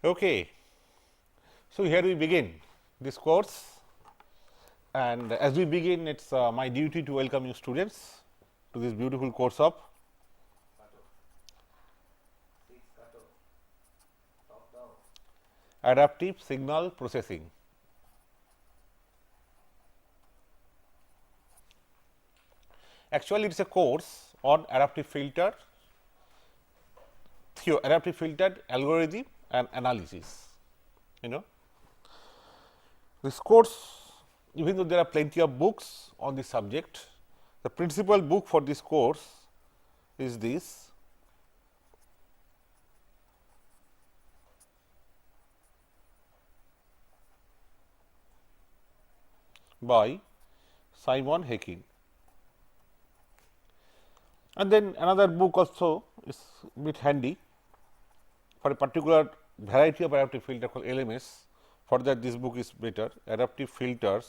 Okay. So, here we begin this course, and as we begin it is my duty to welcome you students to this beautiful course of adaptive signal processing. Actually, it is a course on adaptive filter algorithm and analysis. This course, even though there are plenty of books on this subject, the principal book for this course is this by Simon Hekin. And then another book also is a bit handy for a particular variety of adaptive filter called LMS. For that, this book is better, Adaptive Filters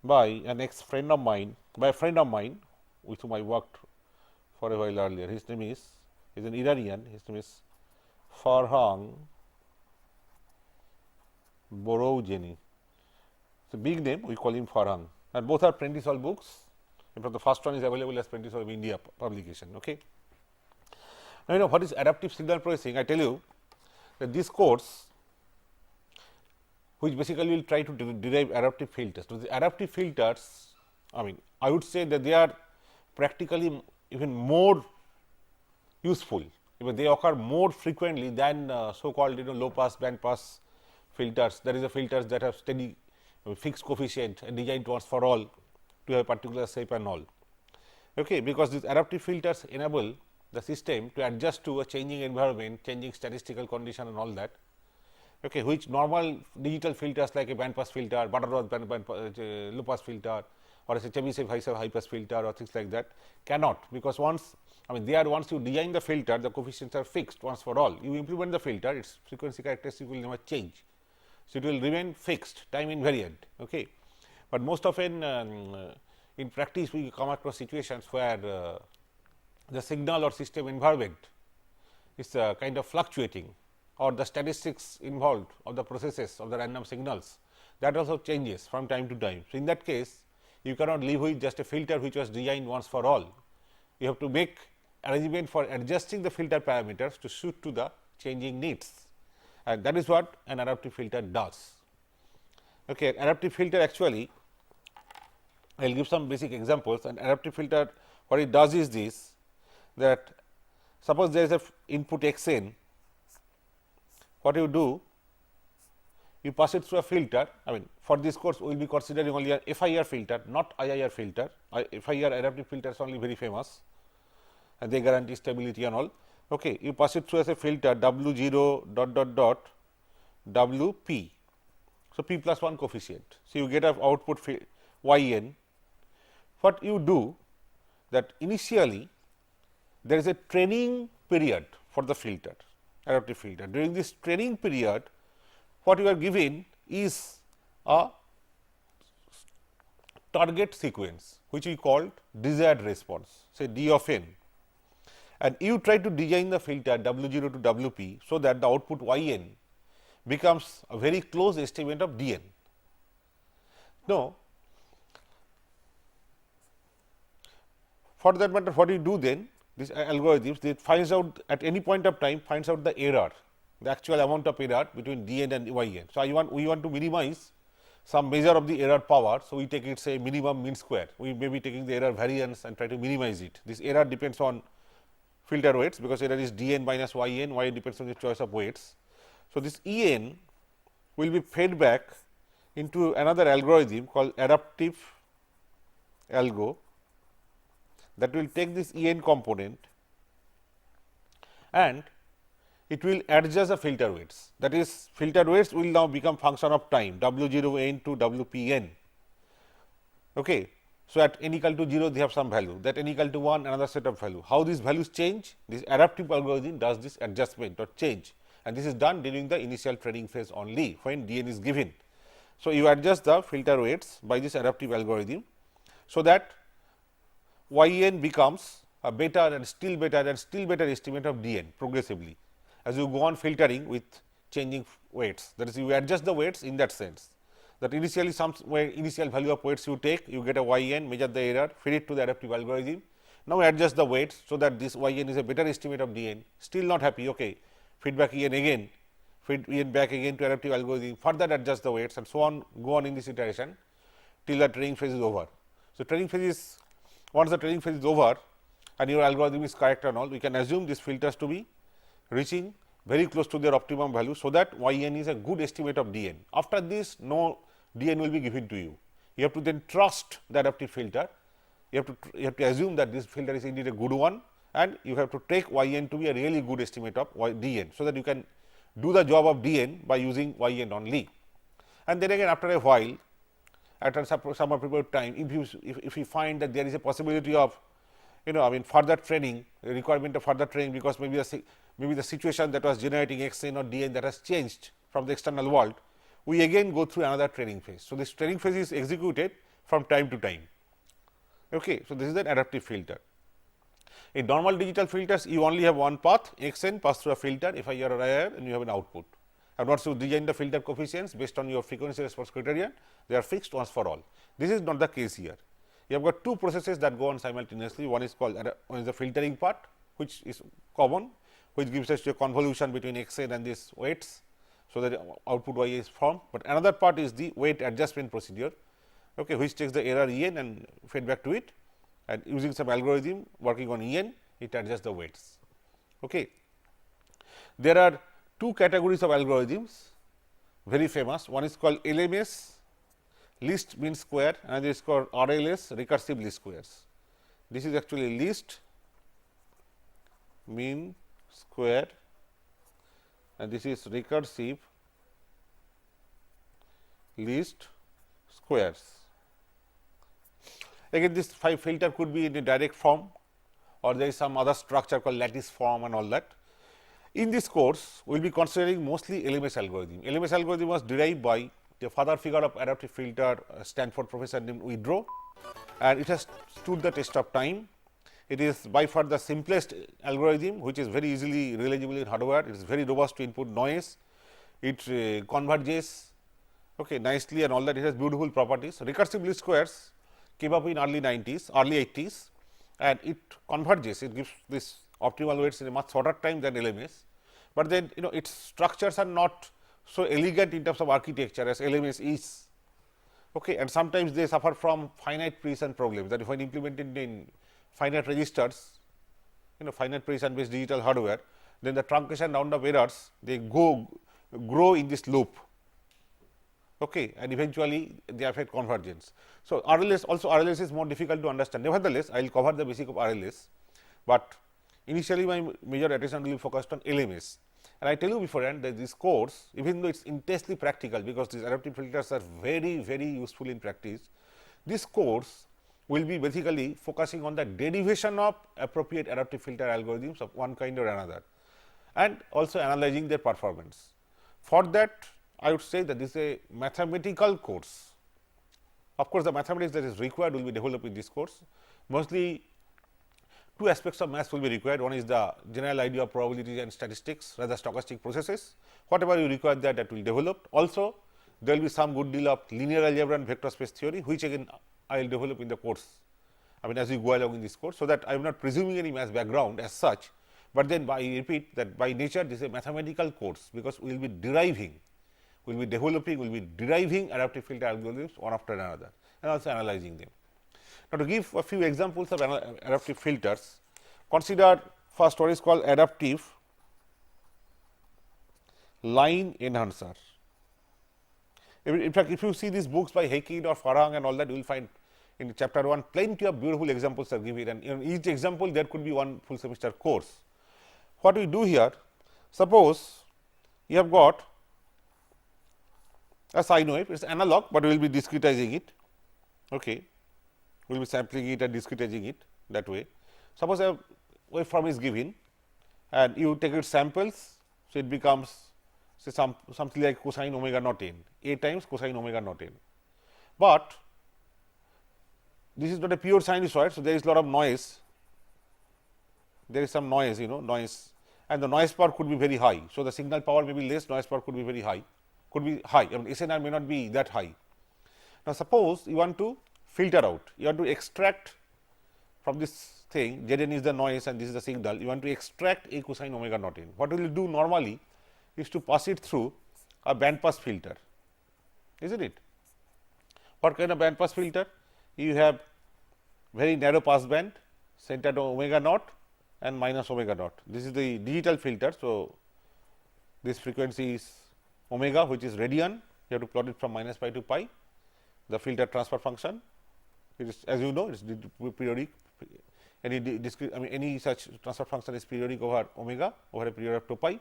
by an ex-friend of mine, by a friend of mine with whom I worked for a while earlier. His name is, he is an Iranian, his name is Farhang Boroujeni. It's a big name, we call him Farhang, and both are Prentice-Hall books. In fact, the first one is available as Prentice-Hall of India publication. Okay. Now, what is adaptive signal processing? I tell you that this course, which basically will try to derive adaptive filters. So, the adaptive filters, I would say that they are practically even more useful, because they occur more frequently than so called low pass, band pass filters. There is a filters that have steady fixed coefficient and designed once for all to have a particular shape and all. Okay, because these adaptive filters enable the system to adjust to a changing environment, changing statistical condition and all that, okay, which normal digital filters like a band pass filter, Butterworth low pass filter, or a Chebyshev high pass filter or things like that cannot, because once once you design the filter, the coefficients are fixed once for all. You implement the filter, its frequency characteristic will never change. So, it will remain fixed, time invariant. Okay. But most often in practice we come across situations where the signal or system environment is kind of fluctuating, or the statistics involved of the processes of the random signals, that also changes from time to time. So, in that case you cannot live with just a filter which was designed once for all. You have to make arrangement for adjusting the filter parameters to suit to the changing needs, and that is what an adaptive filter does. Okay, adaptive filter actually, I will give some basic examples. An adaptive filter, what it does is this, that suppose there is a input x n, what you do, you pass it through a filter. For this course we will be considering only a FIR filter, not IIR filter. FIR adaptive filter is only very famous and they guarantee stability and all. Okay, you pass it through as a filter W 0 dot dot dot W p. So, p plus 1 coefficient. So, you get an output y n. What you do, that initially there is a training period for the filter, adaptive filter. During this training period, what you are given is a target sequence, which we called desired response, say d of n, and you try to design the filter W 0 to W p, so that the output y n becomes a very close estimate of d n. Now, for that matter, what you do then, this algorithms, it finds out at any point of time, finds out the error, the actual amount of error between d n and y n. So, we want to minimize some measure of the error power. So, we take it say minimum mean square, we may be taking the error variance and try to minimize it. This error depends on filter weights, because error is d n minus y n, y depends on the choice of weights. So, this E n will be fed back into another algorithm called adaptive algo, that will take this E n component and it will adjust the filter weights. That is, filter weights will now become function of time, W 0 n to W p n. Okay. So, at n equal to 0 they have some value, that n equal to 1 another set of value. How these values change? This adaptive algorithm does this adjustment or change, and this is done during the initial training phase only, when d n is given. So, you adjust the filter weights by this adaptive algorithm, so that y n becomes a better and still better estimate of d n progressively, as you go on filtering with changing weights. That is, you adjust the weights in that sense, that initially somewhere initial value of weights you take, you get a y n, measure the error, feed it to the adaptive algorithm. Now, adjust the weights, so that this y n is a better estimate of d n. Still not happy, okay, feedback e n again, feed e n back again to adaptive algorithm, further adjust the weights and so on, go on in this iteration till the training phase is over. So, training phase is, once the training phase is over and your algorithm is correct and all, we can assume these filters to be reaching very close to their optimum value. So, that y n is a good estimate of d n. After this, no d n will be given to you. You have to then trust the adaptive filter. You have to assume that this filter is indeed a good one, and you have to take y n to be a really good estimate of d n. So, that you can do the job of d n by using y n only. And then again, after a while, after some period of time, if you find that there is a possibility of, further training, requirement of further training, because maybe the situation that was generating x n or d n that has changed from the external world, we again go through another training phase. So, this training phase is executed from time to time. Okay. So, this is an adaptive filter. In normal digital filters, you only have one path, x n pass through a filter, if I are aware, and you have an output. I have not to design the filter coefficients based on your frequency response criterion, they are fixed once for all. This is not the case here. You have got two processes that go on simultaneously. One is called the filtering part, which is common, which gives us a convolution between x n and these weights. So, that output y is formed, but another part is the weight adjustment procedure, okay, which takes the error e n and feed back to it, and using some algorithm working on e n, it adjusts the weights. Okay. There are two categories of algorithms, very famous. One is called LMS, least mean square, and this is called RLS, recursive least squares. This is actually least mean square, and this is recursive least squares. Again, this filter could be in a direct form, or there is some other structure called lattice form and all that. In this course, we will be considering mostly LMS algorithm. LMS algorithm was derived by the father figure of adaptive filter, Stanford professor named Widrow, and it has stood the test of time. It is by far the simplest algorithm, which is very easily realizable in hardware. It is very robust to input noise. It converges nicely and all that. It has beautiful properties. Recursive least squares came up in early 80s, and it converges. It gives this optimal weights in a much shorter time than LMS, but then its structures are not so elegant in terms of architecture as LMS is. And sometimes they suffer from finite precision problems, that if when implemented in finite registers, finite precision based digital hardware, then the truncation round of errors, they grow in this loop, and eventually they affect convergence. So, RLS is more difficult to understand. Nevertheless, I will cover the basic of RLS, but initially my major attention will be focused on LMS. And I tell you beforehand that this course, even though it is intensely practical, because these adaptive filters are very, very useful in practice, this course will be basically focusing on the derivation of appropriate adaptive filter algorithms of one kind or another, and also analyzing their performance. For that, I would say that this is a mathematical course. Of course, the mathematics that is required will be developed in this course. Mostly two aspects of maths will be required. One is the general idea of probability and statistics, rather stochastic processes. Whatever you require that will be developed. Also, there will be some good deal of linear algebra and vector space theory, which again I will develop in the course, as we go along in this course. So, that I am not presuming any maths background as such, but then I repeat that by nature this is a mathematical course, because we will be deriving, we will be developing, we will be deriving adaptive filter algorithms one after another and also analyzing them. Now, to give a few examples of adaptive filters, consider first what is called adaptive line enhancer. In fact, if you see these books by Heikin or Farhang and all that, you will find in chapter 1 plenty of beautiful examples are given, and in each example there could be one full semester course. What we do here, suppose you have got a sine wave, it is analog, but we will be discretizing it. We will be sampling it and discretizing it that way. Suppose a waveform is given and you take its samples, so it becomes say something like cosine omega naught n, a times cosine omega naught n. But this is not a pure sinusoid, so there is a lot of noise, there is some noise, noise, and the noise power could be very high. So, the signal power may be less, noise power could be very high, could be high, I mean SNR may not be that high. Now, suppose you want to filter out, you want to extract from this thing, Zn is the noise and this is the signal, you want to extract A cosine omega naught n. What we will do normally is to pass it through a band pass filter, isn't it? What kind of band pass filter? You have very narrow pass band centered on omega naught and minus omega naught. This is the digital filter. So, this frequency is omega, which is radian, you have to plot it from minus pi to pi, the filter transfer function. It is, as you know, it is periodic, any discrete, I mean any such transfer function is periodic over omega over a period of 2 pi.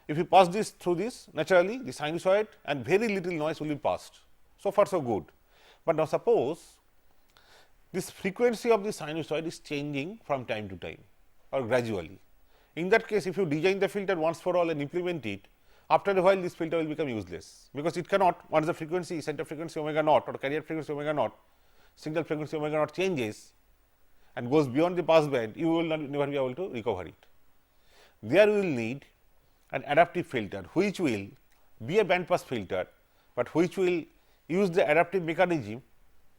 If you pass this through this, naturally the sinusoid and very little noise will be passed. So far so good, but now suppose this frequency of the sinusoid is changing from time to time or gradually. In that case, if you design the filter once for all and implement it, after a while this filter will become useless, because it cannot, once the frequency center frequency omega naught or carrier frequency omega naught, signal frequency omega naught changes and goes beyond the pass band, you will never be able to recover it. There we will need an adaptive filter, which will be a band pass filter, but which will use the adaptive mechanism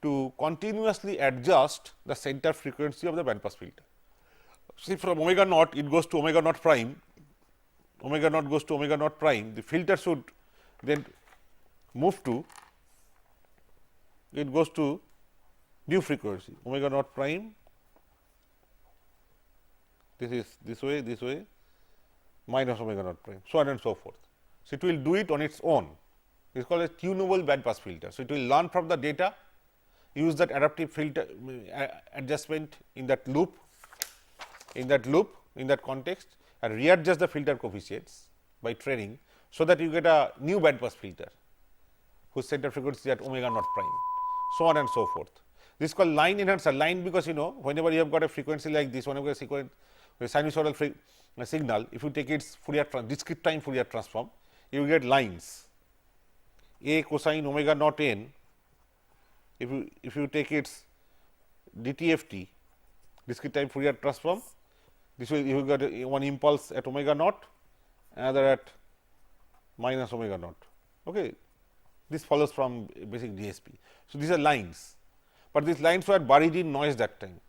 to continuously adjust the center frequency of the band pass filter. See, from omega naught it goes to omega naught prime, omega naught goes to omega naught prime, the filter should then move to, it goes to new frequency omega naught prime, this is this way minus omega naught prime, so on and so forth. So, it will do it on its own. It is called a tunable band pass filter. So, it will learn from the data, use that adaptive filter adjustment in that loop, in that context, and readjust the filter coefficients by training, so that you get a new band pass filter whose center frequency is at omega naught prime, so on and so forth. This is called line enhancer. Line, because you know, whenever you have got a frequency like this, whenever a sequence sinusoidal signal, if you take its Fourier discrete time Fourier transform, you will get lines A cosine omega naught n. If you take its DTFT discrete time Fourier transform, this will, you will get one impulse at omega naught, another at minus omega naught. Okay. This follows from basic DSP. So, these are lines, but these lines were buried in noise that time.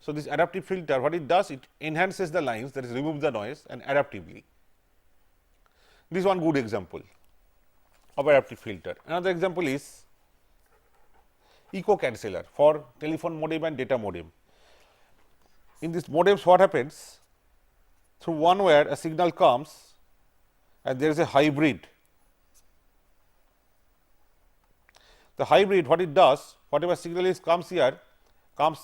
So, this adaptive filter, what it does, it enhances the lines, that is removes the noise and adaptively. This is one good example of adaptive filter. Another example is echo canceller for telephone modem and data modem. In this modems, what happens? Through one wire a signal comes and there is a hybrid. The hybrid, what it does, whatever signal is comes here, comes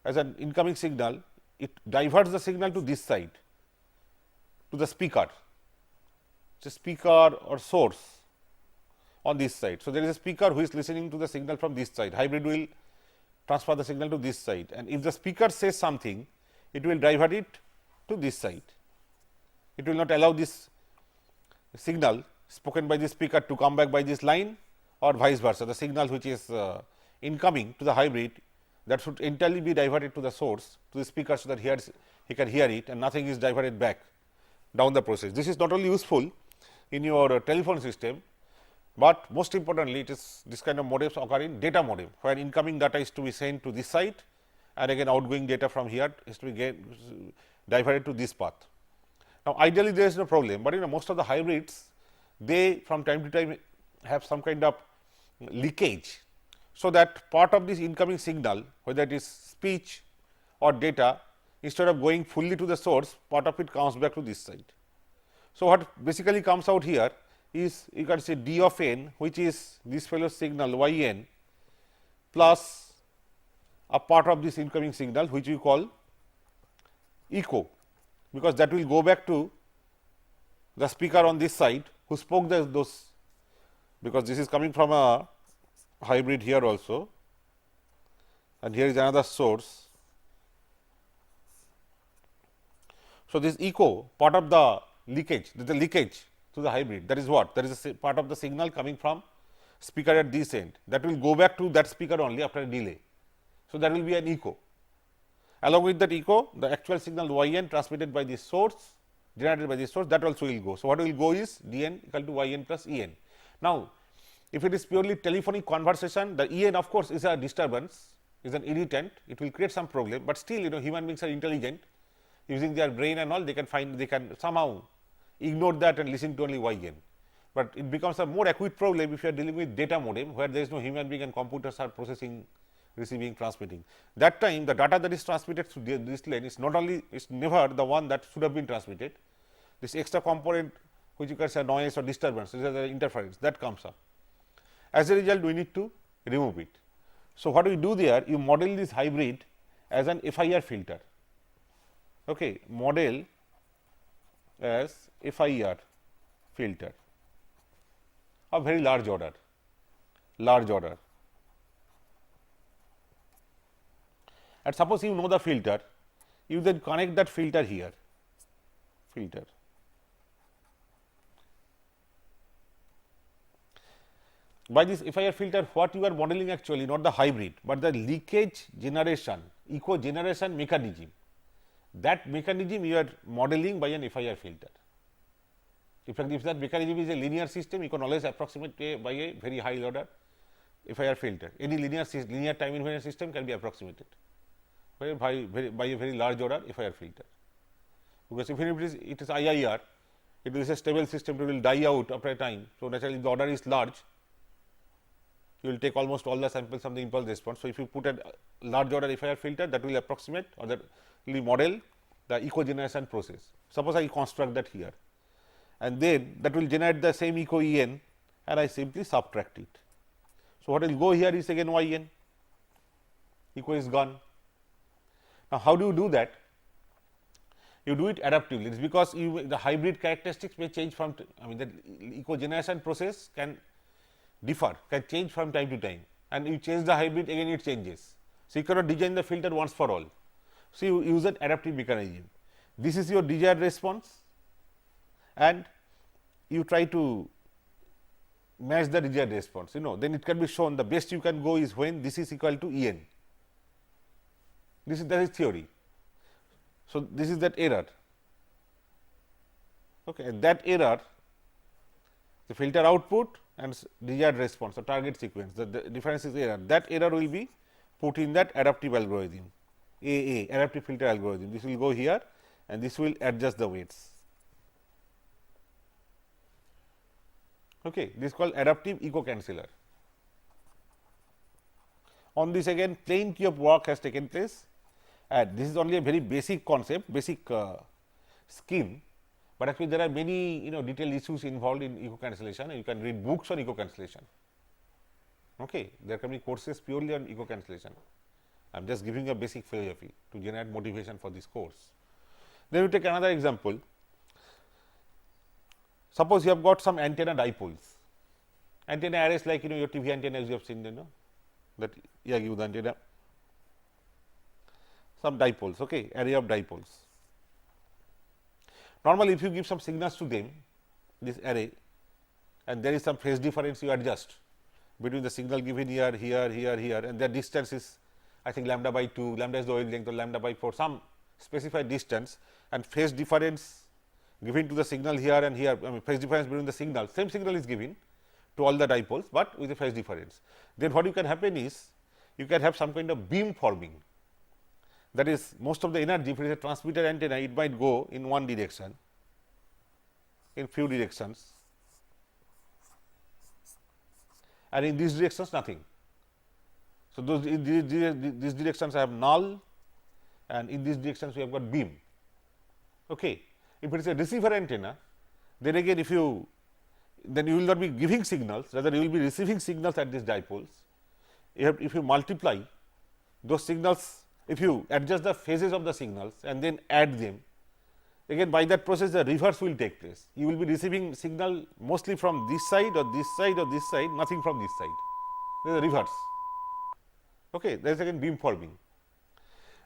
as an incoming signal, it diverts the signal to this side, to the speaker, it's a speaker or source on this side. So, there is a speaker who is listening to the signal from this side, hybrid will transfer the signal to this side, and if the speaker says something, it will divert it to this side. It will not allow this signal spoken by the speaker to come back by this line, or vice versa. The signal which is incoming to the hybrid, that should entirely be diverted to the source, to the speaker, so that he can hear it and nothing is diverted back down the process. This is not only useful in your telephone system, but most importantly it is this kind of modems occur in data modem, where incoming data is to be sent to this side and again outgoing data from here is to be diverted to this path. Now, ideally there is no problem, but you know most of the hybrids, they from time to time have some kind of leakage. So, that part of this incoming signal, whether it is speech or data, instead of going fully to the source, part of it comes back to this side. So, what basically comes out here is, you can say d of n, which is this fellow's signal y n plus a part of this incoming signal, which we call echo, because that will go back to the speaker on this side who spoke those, because this is coming from a hybrid here also, and here is another source. So, this echo, part of the leakage, the leakage to the hybrid, that is what? That is a part of the signal coming from speaker at this end, that will go back to that speaker only after a delay. So, that will be an echo. Along with that echo, the actual signal y n transmitted by this source generated by this source, that also will go. So, what will go is dn equal to yn plus en. Now, if it is purely telephonic conversation, the en of course is a disturbance, is an irritant, it will create some problem, but still human beings are intelligent, using their brain and all, they can somehow ignore that and listen to only yn. But it becomes a more acute problem if you are dealing with data modem, where there is no human being and computers are processing, receiving, transmitting. That time the data that is transmitted through this lane is never the one that should have been transmitted. This extra component, which you can say noise or disturbance, this is the interference that comes up. As a result, we need to remove it. So, what we do there, you model this hybrid as an FIR filter. Okay, model as FIR filter of very large order. And suppose you know the filter, you then connect that filter here, By this FIR filter, what you are modeling actually not the hybrid, but the leakage generation, echo generation mechanism. That mechanism you are modeling by an FIR filter. In fact, if that mechanism is a linear system, you can always approximate by a very high order FIR filter. Any linear time invariant system can be approximated by a very large order FIR filter. Because if it is IIR, it is a stable system, it will die out after a time. So, naturally, if the order is large, you will take almost all the samples of the impulse response. So, if you put a large order FIR filter, that will approximate or that will model the echo generation process. Suppose I construct that here, and then that will generate the same echo En, and I simply subtract it. So, what will go here is again Yn, echo is gone. Now, how do you do that? You do it adaptively. It is because the hybrid characteristics may change from, the echo generation process can differ, can change from time to time, and you change the hybrid, again it changes. So, you cannot design the filter once for all. So, you use an adaptive mechanism. This is your desired response, and you try to match the desired response. Then it can be shown the best you can go is when this is equal to En. That is theory. So, this is that error. Okay, and that error, the filter output and desired response, the target sequence, the difference is error. That error will be put in that adaptive algorithm, AA, adaptive filter algorithm. This will go here, and this will adjust the weights. Okay, this is called adaptive echo canceller. On this again, plenty of work has taken place, and this is only a very basic concept, basic scheme, but actually there are many detailed issues involved in echo cancellation, and you can read books on echo cancellation. Okay, there can be courses purely on echo cancellation. I am just giving a basic philosophy to generate motivation for this course. Then we take another example. Suppose you have got some antenna dipoles, antenna arrays like your TV antenna, as you have seen, that Yagi antenna, some dipoles, okay, array of dipoles. Normally, if you give some signals to them, this array, and there is some phase difference you adjust between the signal given here, and their distance is, I think, lambda by 2, lambda is the wavelength, or lambda by 4, some specified distance, and phase difference given to the signal here and here, phase difference between the signal, same signal is given to all the dipoles, but with a phase difference. Then what you can happen is, you can have some kind of beam forming. That is, most of the energy, if it is a transmitter antenna, it might go in one direction, in few directions, and in these directions nothing. So, these directions I have null, and in these directions we have got beam. Okay. If it is a receiver antenna, then again then you will not be giving signals, rather you will be receiving signals at these dipoles. If you multiply those signals, if you adjust the phases of the signals and then add them, again by that process the reverse will take place. You will be receiving signal mostly from this side or this side or this side, nothing from this side. There is a reverse. Okay, there is again beam forming.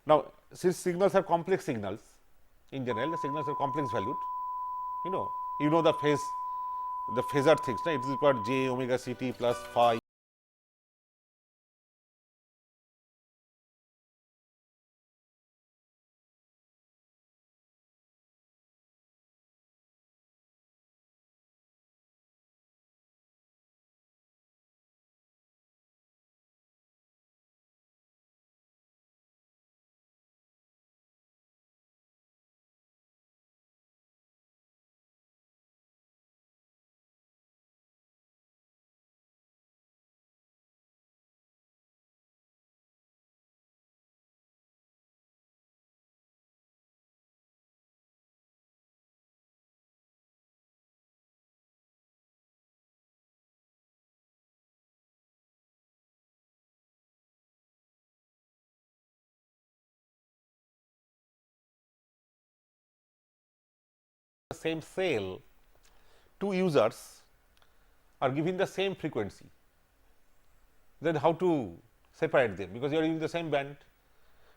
Now, since signals are complex signals, in general the signals are complex valued, you know the phase, the phasor things, it is required j omega c t plus phi the same cell, two users are giving the same frequency, then how to separate them, because you are using the same band.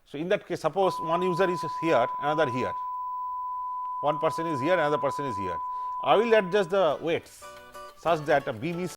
So, in that case, suppose one user is here, another here, one person is here, another person is here. I will adjust the weights such that a beam is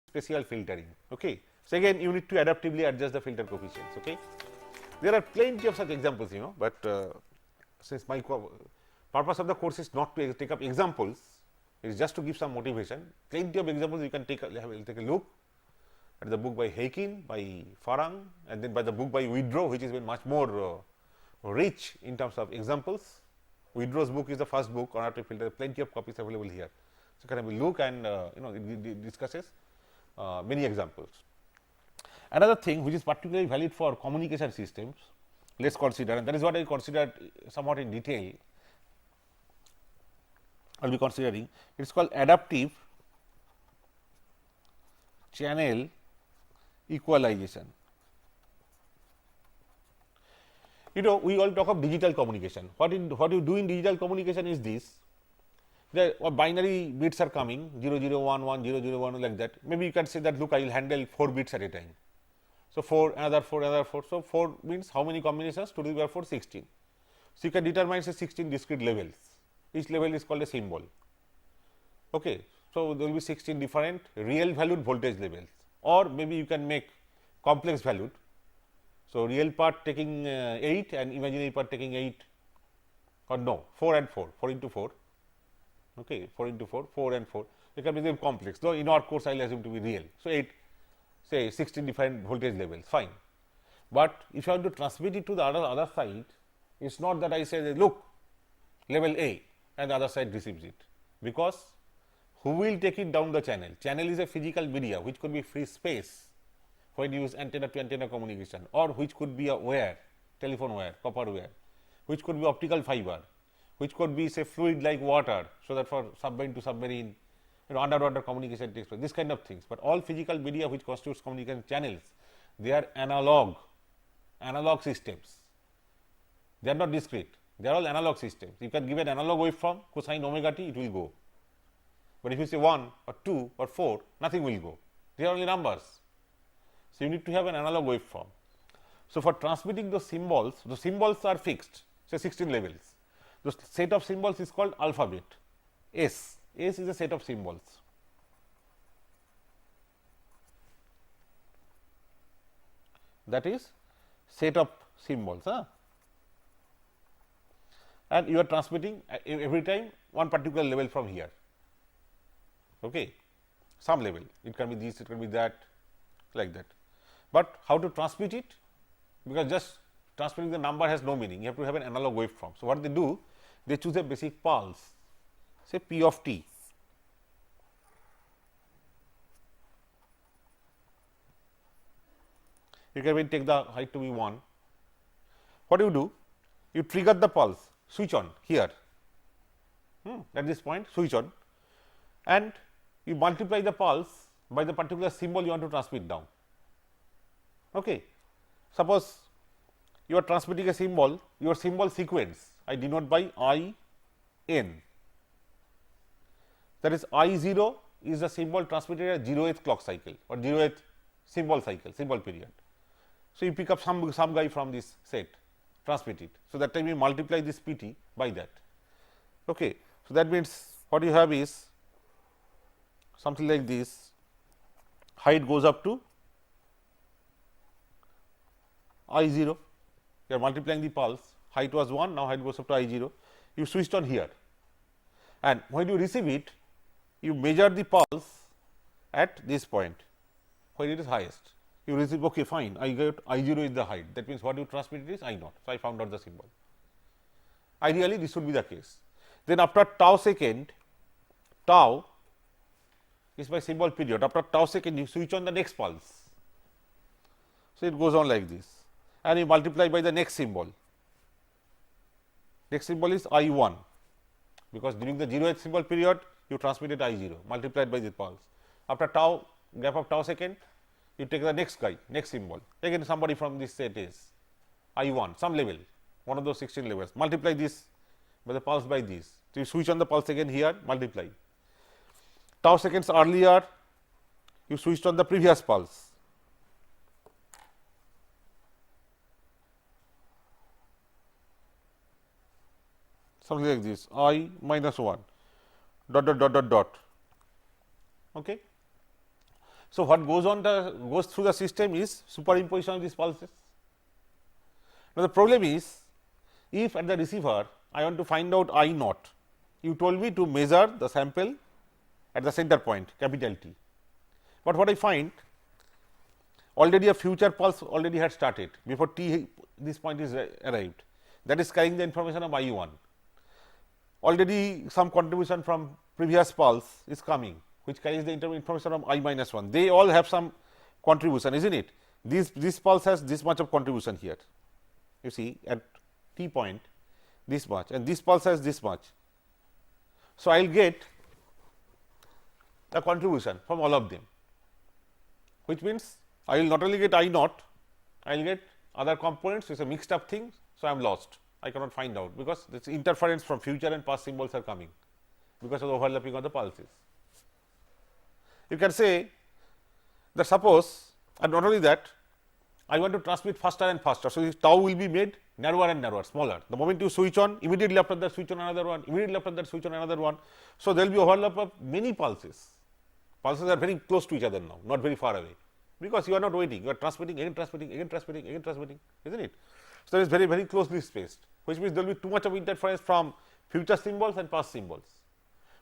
special filtering. Okay. So, again you need to adaptively adjust the filter coefficients. Okay. There are plenty of such examples, but since my purpose of the course is not to take up examples, it is just to give some motivation. Plenty of examples you can take a look at the book by Heikin, by Farang, and then by the book by Widrow, which is much more rich in terms of examples. Widrow's book is the first book on adaptive filter. Plenty of copies available here. So, can have a look and it discusses many examples. Another thing which is particularly valid for communication systems, let us consider, and that is what I considered somewhat in detail. I will be considering, it is called adaptive channel equalization. We all talk of digital communication. What you do in digital communication is this: the binary bits are coming 0011, 0011 like that. Maybe you can say that, look, I will handle 4 bits at a time. So, 4, another 4, another 4. So, 4 means how many combinations? 2 to the power 4, 16. So, you can determine say 16 discrete levels. Each level is called a symbol. Okay. So, there will be 16 different real valued voltage levels, or maybe you can make complex valued. So, real part taking 8 and imaginary part taking 8, or no, 4 and 4, 4 into 4. Okay, 4 into 4, 4 and 4. They can be them complex, though in our course I will assume to be real. So, 8, say 16 different voltage levels, fine. But if you want to transmit it to the other side, it is not that I say, look, level A, and the other side receives it, because who will take it down the channel? Channel is a physical media which could be free space when you use antenna to antenna communication, or which could be a wire, telephone wire, copper wire, which could be optical fiber, which could be say fluid like water, so that for submarine to submarine, underwater communication takes place, this kind of things. But all physical media which constitutes communication channels, they are analog systems. They are not discrete, they are all analog systems. You can give an analog waveform cosine omega t, it will go. But if you say 1 or 2 or 4, nothing will go. They are only numbers. So, you need to have an analog waveform. So, for transmitting the symbols are fixed, say 16 levels. The set of symbols is called alphabet. S is a set of symbols. That is set of symbols. And you are transmitting every time one particular level from here. Okay. Some level, it can be this, it can be that, like that. But how to transmit it? Because just transmitting the number has no meaning, you have to have an analog waveform. So, what they do? They choose a basic pulse, say p of t. You can take the height to be 1. What do? You trigger the pulse, switch on here, at this point switch on, and you multiply the pulse by the particular symbol you want to transmit down. Okay. Suppose you are transmitting a symbol, your symbol sequence I denote by I n, that is I 0 is the symbol transmitted at 0th clock cycle or 0th symbol cycle, symbol period. So, you pick up some guy from this set, transmit it. So, that time you multiply this p t by that. Okay. So, that means what you have is something like this, height goes up to I 0, you are multiplying the pulse, height was 1, now height goes up to I 0, you switched on here, and when you receive it, you measure the pulse at this point where it is highest. You receive, okay, fine, I get I 0 is the height, that means what you transmitted is I 0. So, I found out the symbol. Ideally, this should be the case. Then after tau second, tau is my symbol period. After tau second, you switch on the next pulse. So, it goes on like this, and you multiply by the next symbol. Next symbol is I 1, because during the 0th symbol period, you transmitted I 0 multiplied by the pulse. After tau, gap of tau second, you take the next guy, next symbol. Again, somebody from this set is I 1, some level, one of those 16 levels. Multiply this by the pulse by this. So, you switch on the pulse again here, multiply. Tau seconds earlier, you switched on the previous pulse. Something like this, I minus 1 dot dot dot dot dot. Okay. So, what goes through the system is superimposition of these pulses. Now, the problem is, if at the receiver I want to find out I naught, you told me to measure the sample at the center point capital T, but what I find, already a future pulse already had started before T this point is arrived, that is carrying the information of I 1. Already some contribution from previous pulse is coming, which carries the information of I minus 1. They all have some contribution, isn't it? This pulse has this much of contribution here. You see, at T point this much, and this pulse has this much. So, I will get the contribution from all of them, which means I will not only get I naught, I will get other components. It is a mixed up thing. So, I am lost. I cannot find out, because this interference from future and past symbols are coming because of the overlapping of the pulses. You can say that suppose, and not only that, I want to transmit faster and faster. So, this tau will be made narrower and narrower, smaller. The moment you switch on, immediately after that switch on another one, immediately after that switch on another one. So, there will be overlap of many pulses. Pulses are very close to each other now, not very far away, because you are not waiting, you are transmitting, again transmitting, again transmitting, again transmitting, isn't it? So, it is very closely spaced, which means there will be too much of interference from future symbols and past symbols.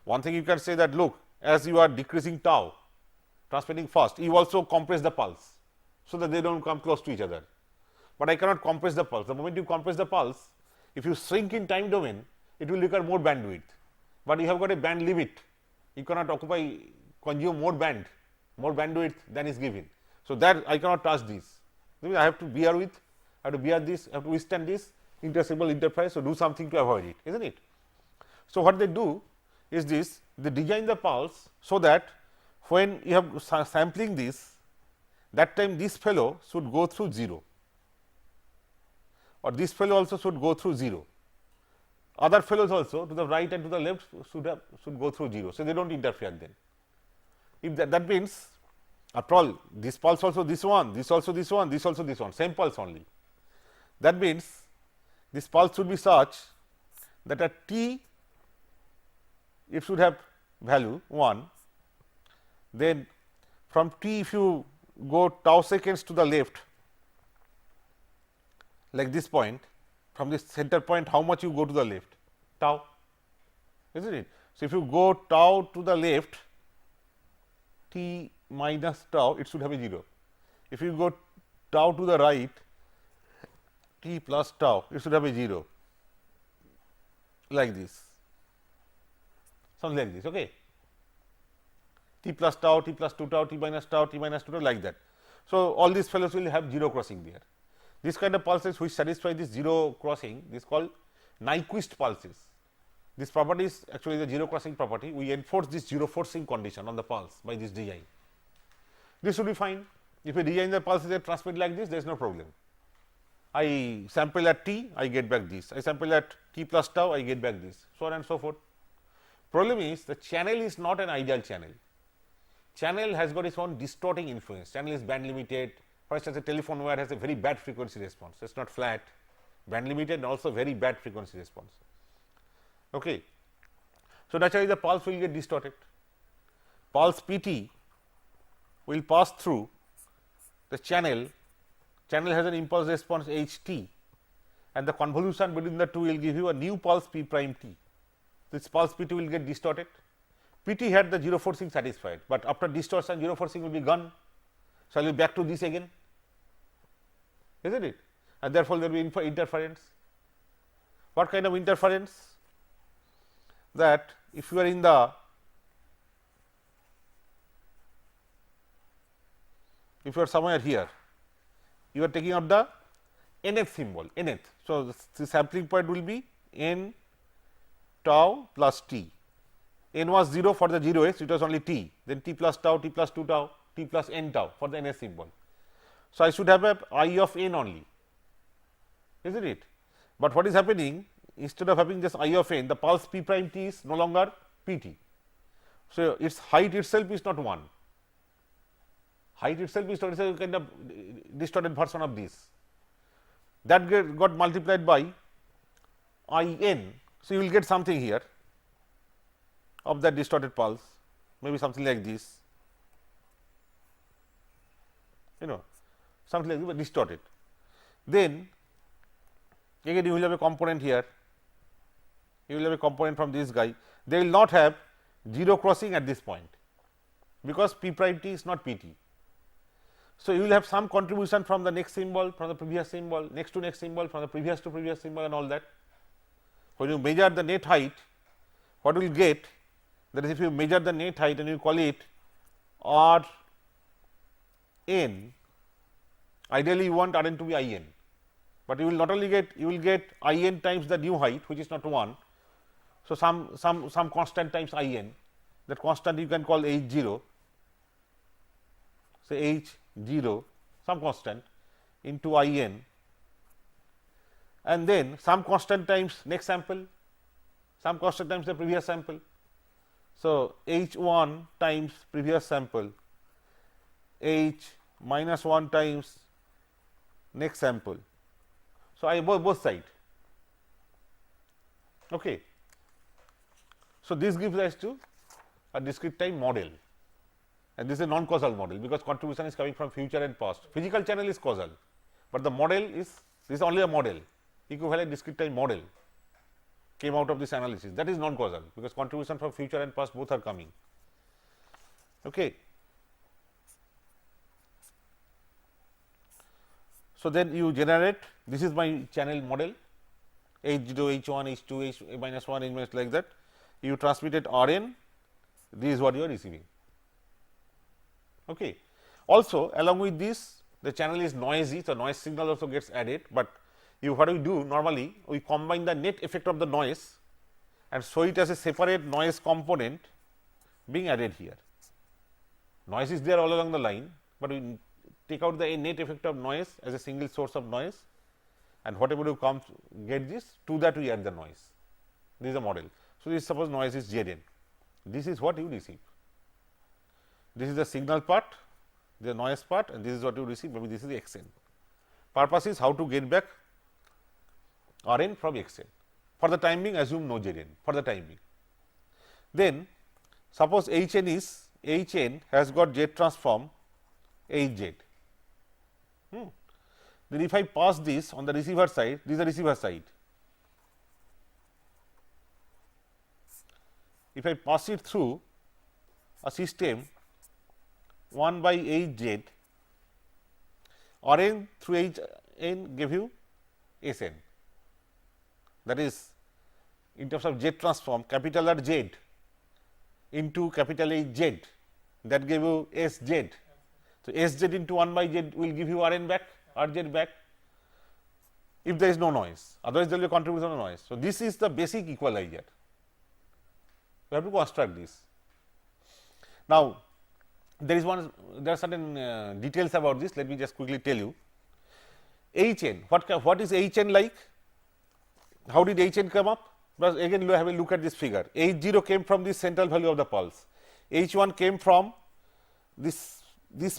One thing you can say that, look, as you are decreasing tau, transmitting fast, you also compress the pulse, so that they do not come close to each other. But I cannot compress the pulse. The moment you compress the pulse, if you shrink in time domain, it will require more bandwidth, but you have got a band limit. You cannot consume more bandwidth than is given. So, that I cannot touch this. I have to bear with, I have to bear this, I have to withstand this inter-symbol interference. So, do something to avoid it, isn't it? So, what they do is this, they design the pulse so that when you have sampling this, that time this fellow should go through 0, or this fellow also should go through 0. Other fellows also to the right and to the left should go through 0. So, they do not interfere then. If that means, after all, this pulse also this one, this also this one, this also this one, same pulse only. That means, this pulse should be such that at T it should have value 1, then from T if you go tau seconds to the left, like this point, from this center point how much you go to the left? Tau, isn't it? So, if you go tau to the left, T minus tau, it should have a 0. If you go tau to the right, T plus tau, it should have a 0, like this, something like this. Okay. T plus tau, T plus 2 tau, T minus tau, T minus 2 tau, like that. So, all these fellows will have 0 crossing there. This kind of pulses which satisfy this 0 crossing, this is called Nyquist pulses. This property is actually the 0 crossing property. We enforce this 0 forcing condition on the pulse by this design. This should be fine. If you design the pulses that transmit like this, there is no problem. I sample at T, I get back this. I sample at T plus tau, I get back this, so on and so forth. Problem is, the channel is not an ideal channel. Channel has got its own distorting influence. Channel is band limited. For instance, a telephone wire has a very bad frequency response. It is not flat, band limited, and also very bad frequency response. Okay. So, naturally, the pulse will get distorted. Pulse PT will pass through the channel. Channel has an impulse response H t, and the convolution between the two will give you a new pulse p prime t. This pulse p t will get distorted. P t had the zero forcing satisfied, but after distortion zero forcing will be gone. So, I will be back to this again, is not it? And therefore, there will be interference. What kind of interference? That if you are in the if you are somewhere here, you are taking out the nth symbol, nth. So, the sampling point will be n tau plus t. N was 0 for the 0th, it was only t, then t plus tau, t plus 2 tau, t plus n tau for the nth symbol. So, I should have a I of n only, is not it? But what is happening, instead of having just I of n, the pulse p prime t is no longer p t. So, its height itself is not 1. Height itself is a kind of distorted version of this, that got multiplied by I n. So, you will get something here of that distorted pulse, maybe something like this, something like this, but distorted. Then again you will have a component here, you will have a component from this guy, they will not have 0 crossing at this point, because p prime t is not p t. So, you will have some contribution from the next symbol, from the previous symbol, next to next symbol, from the previous to previous symbol and all that. When you measure the net height, what you will get, that is, if you measure the net height and you call it R n, ideally you want R n to be I n, but you will not only get, you will get I n times the new height, which is not 1. So, some constant times I n, that constant you can call H 0, say H 0, some constant into I n, and then some constant times next sample, some constant times the previous sample. So, H 1 times previous sample, H minus 1 times next sample. So, I both side. Okay. So, this gives rise to a discrete time model, and this is a non causal model, because contribution is coming from future and past. Physical channel is causal, but the model is, this is only a model, equivalent discrete time model came out of this analysis, that is non causal, because contribution from future and past both are coming. Okay. So, then you generate, this is my channel model, H 0, H 1, H 2, H minus 1, H minus, like that. You transmit it R n, this is what you are receiving. Okay. Also, along with this, the channel is noisy, so noise signal also gets added, but what we do normally, we combine the net effect of the noise and show it as a separate noise component being added here. Noise is there all along the line, but we take out the net effect of noise as a single source of noise, and whatever you get this, to that we add the noise. This is a model. So, this suppose noise is Z n, this is what you receive. This is the signal part, the noise part, and this is what you receive, maybe this is x n. Purpose is how to get back R n from x n. For the time being, assume no Z n for the time being. Then suppose H n is, H n has got Z transform H z. Then if I pass this on the receiver side, this is the receiver side. If I pass it through a system 1 by H z, R n through H n give you S n, that is in terms of Z transform capital R z into capital H z, that gave you S z. So, S z into 1 by z will give you R n back, R z back, if there is no noise, otherwise there will be a contribution of noise. So, this is the basic equalizer, we have to construct this. Now, there are certain details about this, let me just quickly tell you. H n, what is H n like? How did H n come up? Because again you have a look at this figure. H 0 came from the central value of the pulse, H 1 came from this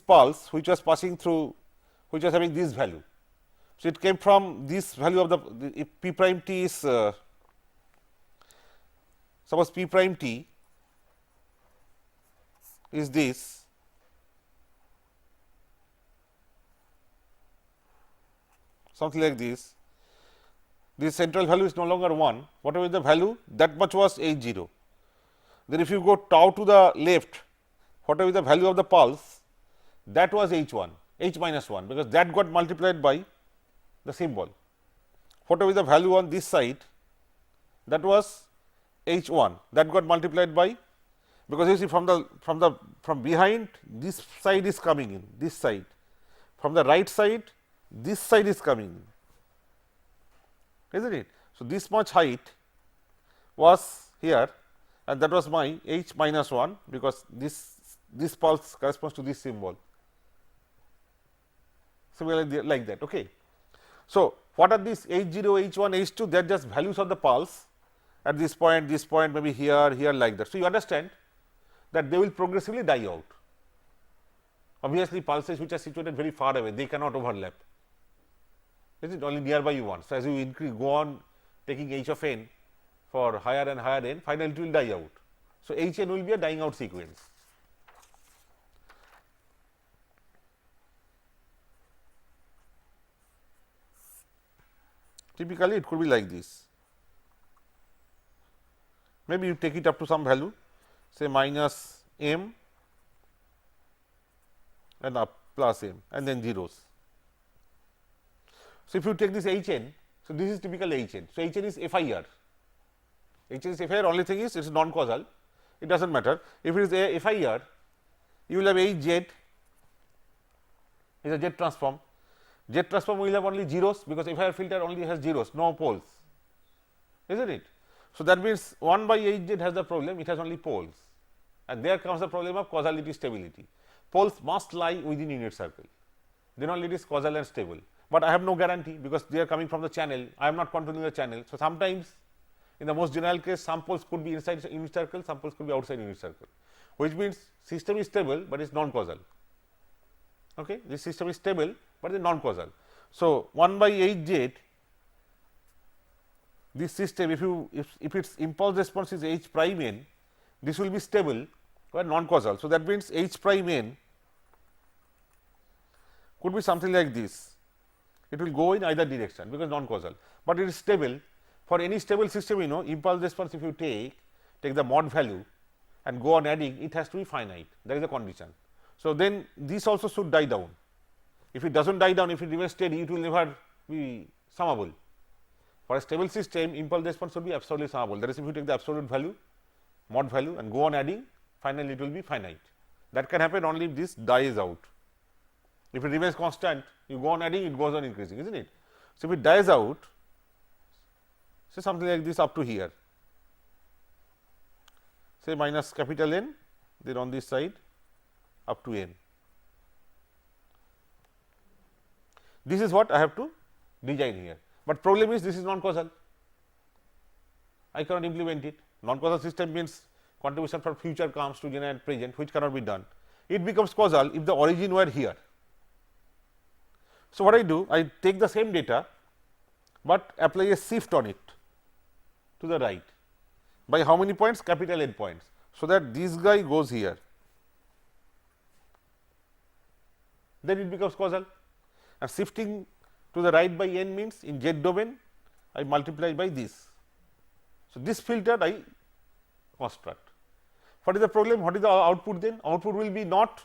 pulse which was passing through, which was having this value. So, it came from this value of the if p prime t is suppose p prime t is this, something like this, this central value is no longer 1, whatever is the value that much was H 0. Then if you go tau to the left, whatever is the value of the pulse, that was H 1, H minus 1, because that got multiplied by the symbol. Whatever is the value on this side, that was H 1, that got multiplied by, because you see from behind, this side is coming in, this side, from the right side, this side is coming in, isn't it? So, this much height was here, and that was my H minus 1, because this pulse corresponds to this symbol, similarly like that. Okay. So, what are these H 0, H 1, H 2? They are just values of the pulse at this point, maybe here, here, like that. So, you understand that they will progressively die out. Obviously, pulses which are situated very far away, they cannot overlap, is it? Only nearby ones. So, as you increase, go on taking H of n for higher and higher n, finally it will die out. So, H n will be a dying out sequence. Typically, it could be like this. Maybe you take it up to some value, say minus m and up plus m and then zeros. So, if you take this H n, so this is typical H n. So, H n is FIR. H n is FIR, only thing is it is non causal, it does not matter. If it is a FIR, you will have H z is a Z transform. Z transform will have only zeros, because FIR filter only has zeros, no poles, isn't it? So, that means 1 by H z has the problem, it has only poles, and there comes the problem of causality stability. Poles must lie within unit circle, then only it is causal and stable, but I have no guarantee, because they are coming from the channel, I am not controlling the channel. So, sometimes in the most general case, some poles could be inside unit circle, some poles could be outside unit circle, which means system is stable, but it is non causal. Okay. This system is stable, but it is non causal. So, 1 by H z, this system, if its impulse response is H prime n, this will be stable but non causal. So, that means H prime n could be something like this, it will go in either direction, because non causal, but it is stable. For any stable system, you know, impulse response, if you take the mod value and go on adding, it has to be finite, that is the condition. So, then this also should die down. If it does not die down, if it remains steady, it will never be summable. For a stable system, impulse response should be absolutely summable, that is, if you take the absolute value, mod value and go on adding, finally it will be finite. That can happen only if this dies out. If it remains constant, you go on adding, it goes on increasing, isn't it? So, if it dies out, say something like this up to here, say minus capital N, then on this side up to n. This is what I have to design here, but problem is this is non causal, I cannot implement it. Non causal system means contribution from future comes to generate present, which cannot be done. It becomes causal if the origin were here. So, what I do? I take the same data, but apply a shift on it to the right by how many points? Capital N points. So, that this guy goes here, then it becomes causal, and shifting to the right by n means in Z domain I multiply by this. So, this filter I construct. What is the problem? What is the output then? Output will be not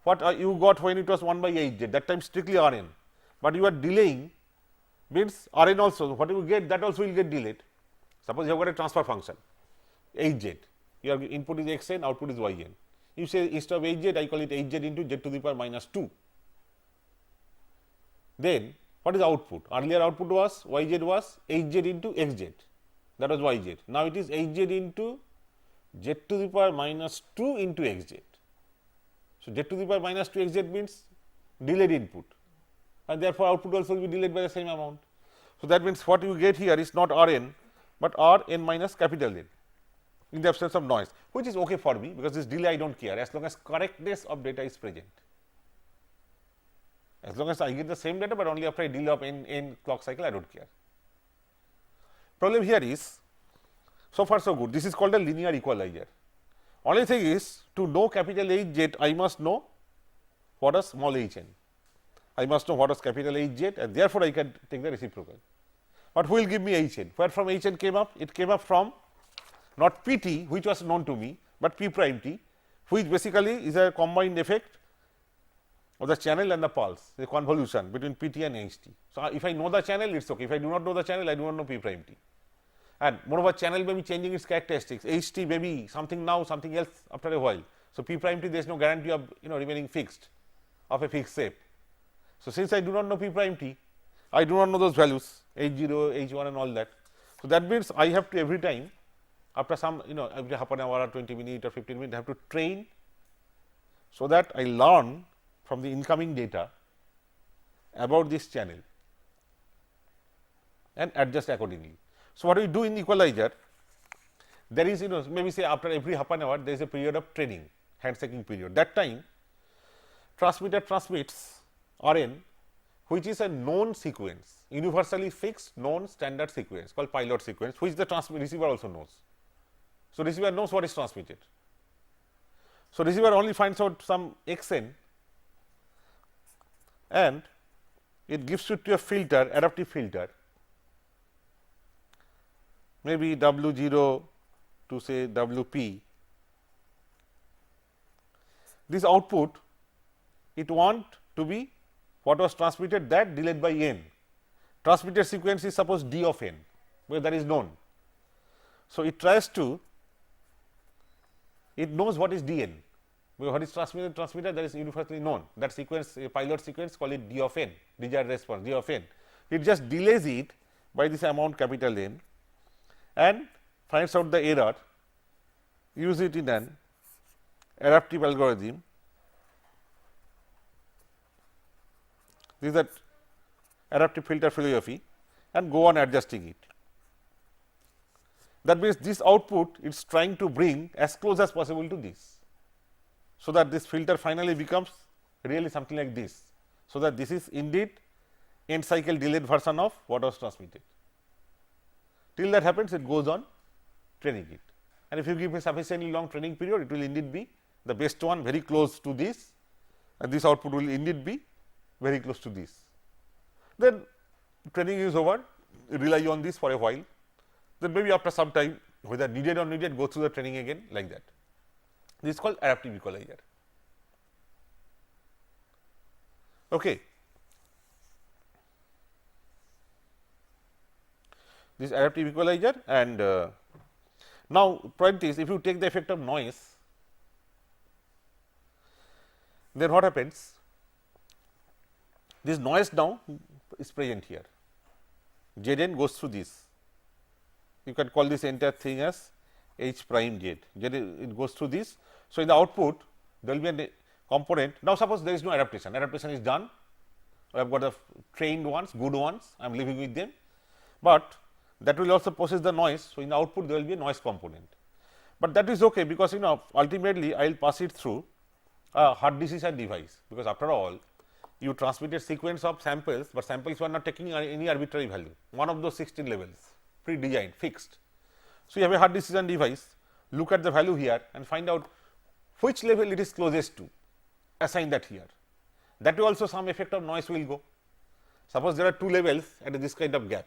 what you got when it was 1 by H z, that time strictly R n, but you are delaying, means R n also, what you get, that also will get delayed. Suppose you have got a transfer function H z, your input is x n, output is y n. You say instead of H z, I call it H z into z to the power minus 2. Then what is the output? Earlier output was y z was H z into x z, that was y z. Now it is H z into z to the power minus 2 into x z. So, z to the power minus 2 x z means delayed input, and therefore, output also will be delayed by the same amount. So, that means what you get here is not R n, but R n minus capital N in the absence of noise, which is okay for me, because this delay I do not care, as long as correctness of data is present. As long as I get the same data, but only after a delay of n clock cycle, I do not care. Problem here is, so far so good, this is called a linear equalizer. Only thing is, to know capital H z, I must know what is small h n. I must know what is capital H z, and therefore, I can take the reciprocal. but who will give me H n? Where from H n came up? It came up from not P t, which was known to me, but P prime t, which basically is a combined effect of the channel and the pulse, the convolution between P t and H t. So, if I know the channel, it is okay. If I do not know the channel, I do not know P prime t. And moreover, channel may be changing its characteristics. H t may be something now, something else after a while. So, P prime t, there is no guarantee of remaining fixed, of a fixed shape. So, since I do not know P prime t, I do not know those values H 0, H 1 and all that. So, that means I have to every time after some every half an hour or 20 minutes or 15 minutes I have to train, so that I learn from the incoming data about this channel and adjust accordingly. So, what we do in equalizer, there is maybe say after every half an hour there is a period of training, handshaking period. That time transmitter transmits R n, which is a known sequence, universally fixed known standard sequence called pilot sequence, which the receiver also knows. So, receiver knows what is transmitted. So, receiver only finds out some x n and it gives it to a filter, adaptive filter, maybe W 0 to say W p. This output it want to be what was transmitted, that delayed by n. Transmitted sequence is suppose d of n, where that is known. So, it tries to, it knows what is d n, what is transmitted that is universally known, that sequence, a pilot sequence, call it d of n, desired response d of n. It just delays it by this amount capital N and finds out the error, use it in an adaptive algorithm. This is that adaptive filter philosophy and go on adjusting it. That means, this output is trying to bring as close as possible to this. So, that this filter finally becomes really something like this. So, that this is indeed end cycle delayed version of what was transmitted. Till that happens, it goes on training it, and if you give a sufficiently long training period, it will indeed be the best one, very close to this, and this output will indeed be very close to this. Then training is over, rely on this for a while, then maybe after some time, whether needed or needed, go through the training again, like that. This is called adaptive equalizer. Okay. This adaptive equalizer, and now point is, if you take the effect of noise, then what happens? This noise now is present here, Z n goes through this, you can call this entire thing as H prime Z, it goes through this. So, in the output there will be a component. Now, suppose there is no adaptation, adaptation is done, I have got the trained ones, good ones, I am living with them, but that will also process the noise. So, in the output there will be a noise component, but that is okay, because ultimately I will pass it through a hard decision device, because after all you transmitted sequence of samples, but samples were not taking any arbitrary value, one of those 16 levels pre-designed fixed. So, you have a hard decision device, look at the value here and find out which level it is closest to, assign that here. That will also some effect of noise will go. Suppose there are two levels at this kind of gap.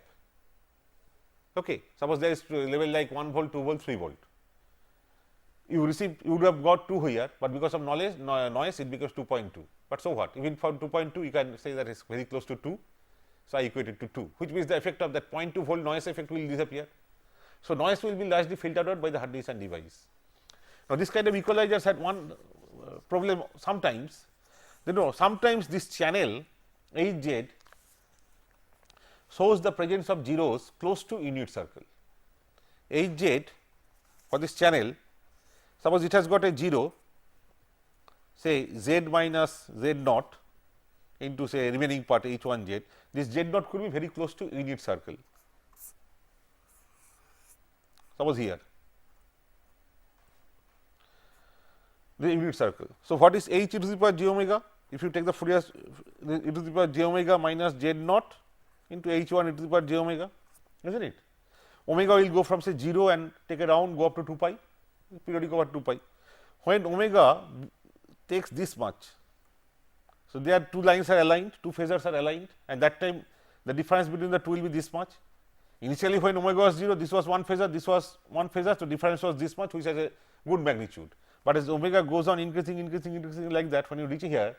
Okay. Suppose there is level like 1 volt, 2 volt, 3 volt. You would have got 2 here, but because of noise it becomes 2.2. But so what? Even for 2.2 you can say that it is very close to 2. So, I equate it to 2, which means the effect of that 0.2 volt noise effect will disappear. So, noise will be largely filtered out by the hard decision device. Now, this kind of equalizers had one problem sometimes, sometimes this channel H z shows the presence of zeros close to unit circle. H z for this channel, suppose it has got a 0, say z minus z naught into say remaining part H 1 z, this z naught could be very close to unit circle. Suppose here the unit circle. So, what is H e to the power j omega? If you take the Fourier e to the power j omega minus z naught into H 1 e to the power j omega, is not it? Omega will go from say 0 and take a round, go up to 2 pi, periodic over 2 pi. When omega takes this much, so there two lines are aligned, two phasors are aligned, and that time the difference between the two will be this much. Initially when omega was 0, this was one phasor, this was one phasor, so difference was this much, which has a good magnitude. But as omega goes on increasing like that, when you reach here,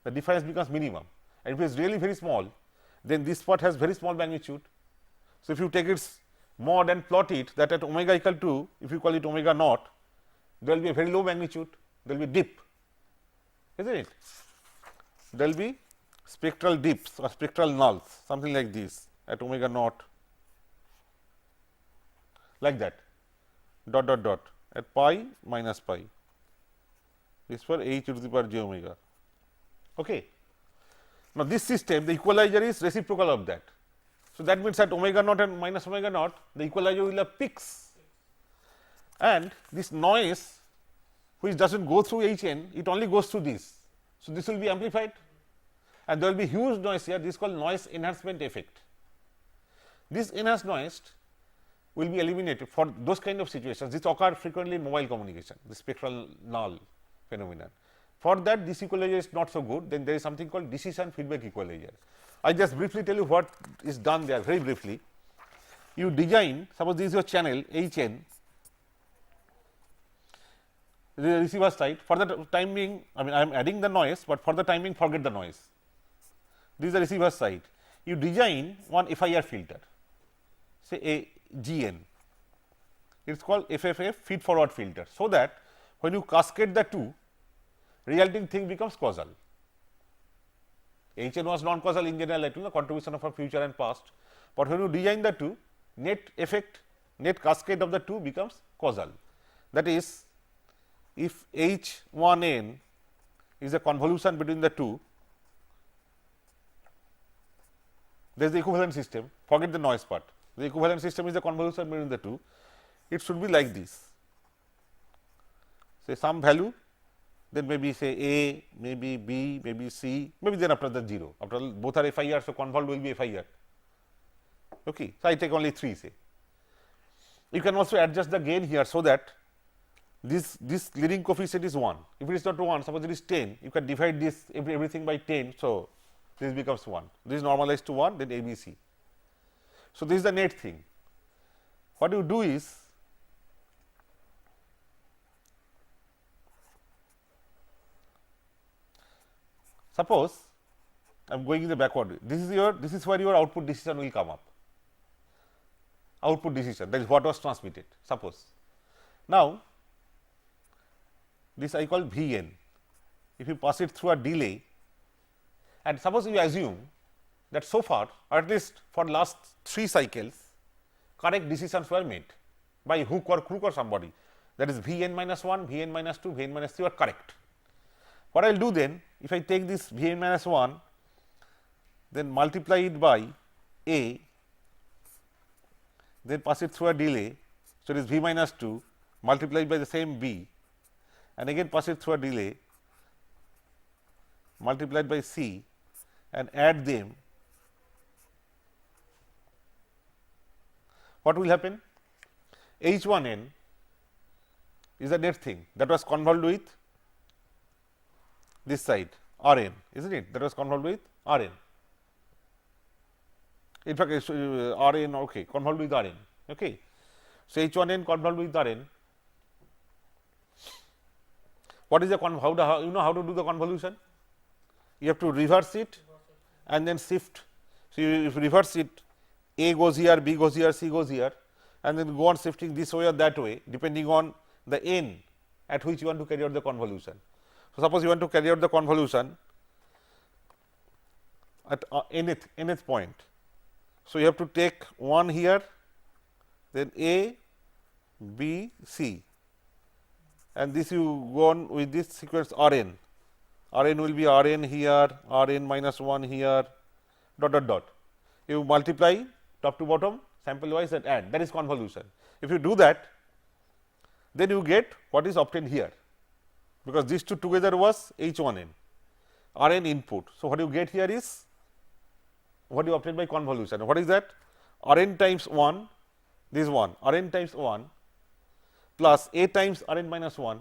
the difference becomes minimum. And if it is really very small, then this part has very small magnitude. So if you take its mod and plot it, that at omega equal to, if you call it omega naught, there will be a very low magnitude, there will be dip, isn't it? There will be spectral dips or spectral nulls, something like this at omega naught, like that, dot dot dot at pi minus pi, this for h to the power j omega. Okay. Now, this system, the equalizer is reciprocal of that. So, that means at omega naught and minus omega naught, the equalizer will have peaks, and this noise which does not go through h n, it only goes through this. So, this will be amplified, and there will be huge noise here, this is called noise enhancement effect. This enhanced noise will be eliminated for those kind of situations. This occur frequently in mobile communication, the spectral null phenomenon. For that, this equalizer is not so good, then there is something called decision feedback equalizer. I just briefly tell you what is done there, very briefly. You design, suppose this is your channel h n, the receiver side, for the time being, I mean I am adding the noise, but for the time being forget the noise. This is the receiver side. You design one FIR filter, say a GN, it is called FFF, feed forward filter, so that when you cascade the two, resulting thing becomes causal. H n was non causal in general, like the contribution of our future and past, but when you design the two, net effect, net cascade of the two becomes causal. That is, if H 1 n is a convolution between the two, there is the equivalent system, forget the noise part. The equivalent system is the convolution between the two. It should be like this, say some value, then maybe say A, maybe B, maybe C, maybe then after the 0. After all, both are FIR, so convolved will be FIR. Okay. So, I take only 3 say. You can also adjust the gain here, so that this leading coefficient is 1. If it is not 1, suppose it is 10, you can divide this everything by 10. So, this becomes 1. This is normalized to 1, then ABC. So, this is the net thing. What you do is, suppose I am going in the backward, this is where your output decision will come up, output decision, that is what was transmitted, suppose. Now, this I call V n, if you pass it through a delay, and suppose you assume that so far, or at least for last 3 cycles, correct decisions were made by hook or crook or somebody, that is V n minus 1, V n minus 2, V n minus 3 are correct. What I will do then, if I take this V n minus 1, then multiply it by A, then pass it through a delay, so it is V minus 2 multiplied by the same B, and again pass it through a delay multiplied by C, and add them, what will happen? H 1 n is the net thing that was convolved with this side R n, isn't it? That was convolved with R n. In fact, R n, okay, convolved with R n. Okay. So, H 1 n convolved with R n. What is the how you know how to do the convolution? You have to reverse it and then shift. So, if you reverse it, A goes here, B goes here, C goes here, and then go on shifting this way or that way, depending on the n at which you want to carry out the convolution. So, suppose you want to carry out the convolution at nth point. So, you have to take 1 here, then A, B, C, and this you go on with this sequence R n. R n will be R n here, R n minus 1 here, dot dot dot. You multiply top to bottom, sample wise, and add, that is convolution. If you do that, then you get what is obtained here, because these two together was H 1 n, R n input. So, what you get here is what you obtain by convolution. What is that? R n times 1, this 1, R n times 1 plus A times R n minus 1,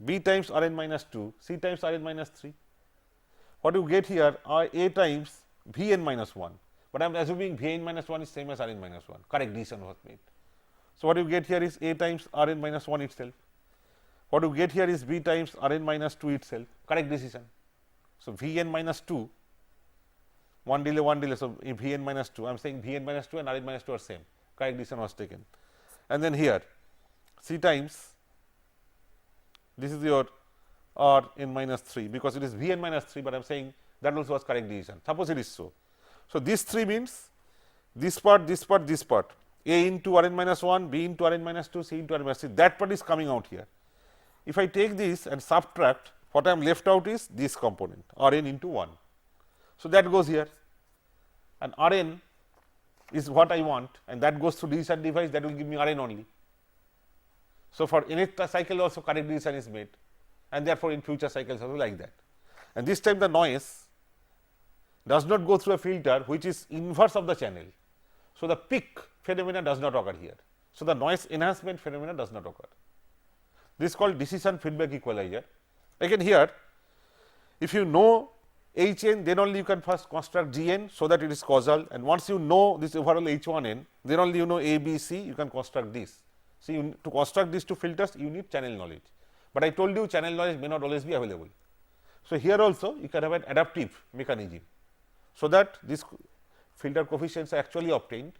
B times R n minus 2, C times R n minus 3. What you get here are A times V n minus 1, but I am assuming V n minus 1 is same as R n minus 1, correct decision was made. So, what you get here is A times R n minus 1 itself, what you get here is B times R n minus 2 itself, correct decision. So, V n minus 2, one delay, so V n minus 2, I am saying V n minus 2 and R n minus 2 are same, correct decision was taken. And then here C times, this is your R n minus 3, because it is V n minus 3, but I am saying that also was correct decision, suppose it is so. So, this 3 means this part, this part, this part, A into R n minus 1, B into R n minus 2, C into R n minus 3, that part is coming out here. If I take this and subtract, what I am left out is this component R n into 1. So, that goes here, and R n is what I want, and that goes through decision device, that will give me R n only. So, for nth cycle also correct decision is made, and therefore, in future cycles also like that. And this time the noise does not go through a filter which is inverse of the channel. So, the peak phenomena does not occur here. So, the noise enhancement phenomena does not occur. This is called decision feedback equalizer. Again here, if you know H n, then only you can first construct G n, so that it is causal, and once you know this overall H 1 n, then only you know A, B, C, you can construct this. See, to construct these two filters, you need channel knowledge, but I told you channel knowledge may not always be available. So, here also you can have an adaptive mechanism, so that this filter coefficients are actually obtained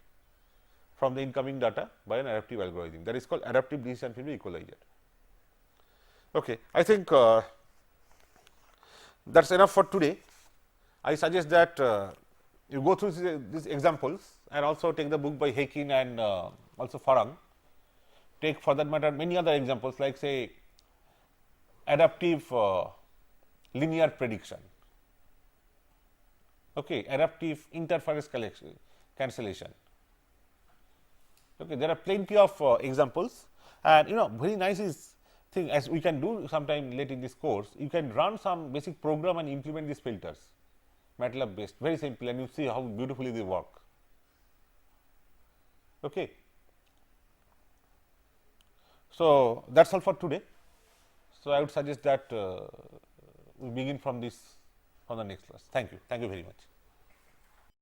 from the incoming data by an adaptive algorithm, that is called adaptive decision feedback equalizer. Okay. I think that is enough for today. I suggest that you go through these examples and also take the book by Heikin and also Farang. Take for that matter many other examples, like say adaptive linear prediction, okay, adaptive interference cancellation. Okay, there are plenty of examples, and very nice is thing, as we can do sometime late in this course, you can run some basic program and implement these filters, MATLAB based, very simple, and you see how beautifully they work. Okay. So, that is all for today. So, I would suggest that we begin from this, from the next class. Thank you very much.